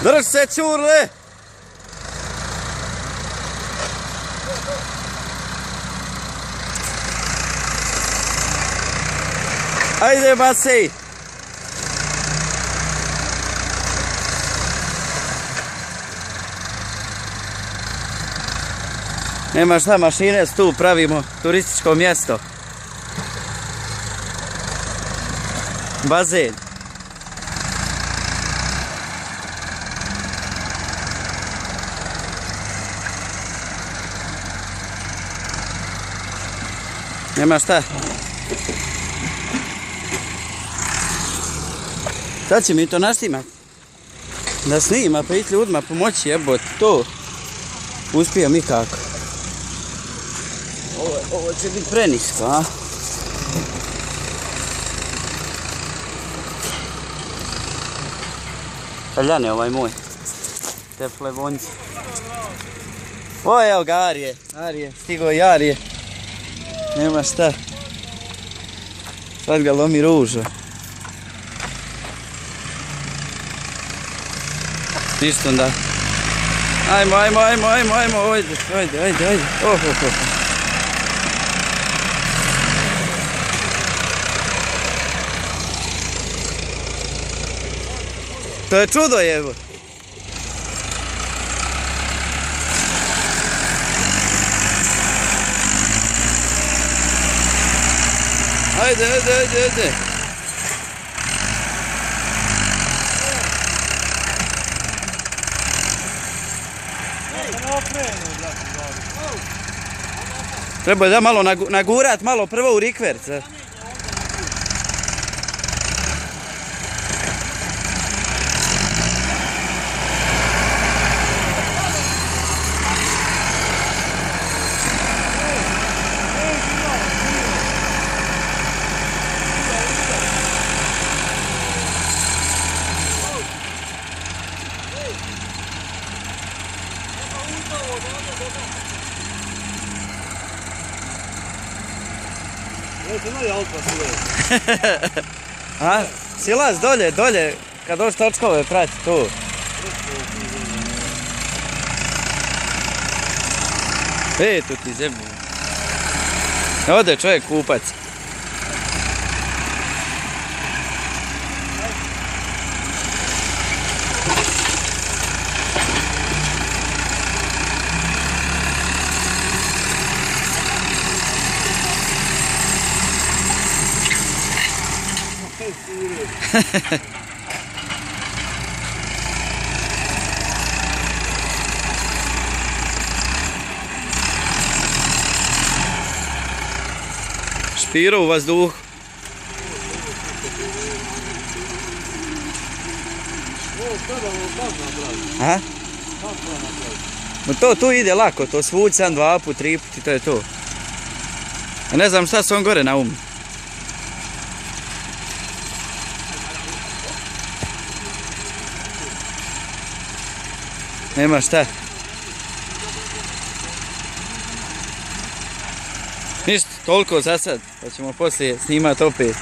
Drž se, Čurle! Ajde, Masej! Nema šta, mašine tu pravimo turističko mjesto. Bazen. Nema šta. Sad će mi to naštimat. Da snima, pa iti ljudima pomoći, jebot, to. Uspijem i kako. Ovo će biti prenisko, a? Kaljane ovaj moj. Te plevonci. O, evo ga Arije. Stigo i Arije. Nema šta. Sad ga lomi ruža. Ništa onda. Ajmo. Ajde. Oh. To je čudo, jevo. Ajde. Treba da malo nagurat, malo prvo u rikverc. A, silaz dolje, kad dođe točkove prati tu. Tu ti zemlju. Ode čovjek kupac. Špiro u vazduhu. Aha. To tu ide lako, to svući 1, 2 put, 3 put i to je to. Ja ne znam šta se on gore naumi. Nema šta. Ništa, toliko za sad, pa ćemo poslije snimati opet.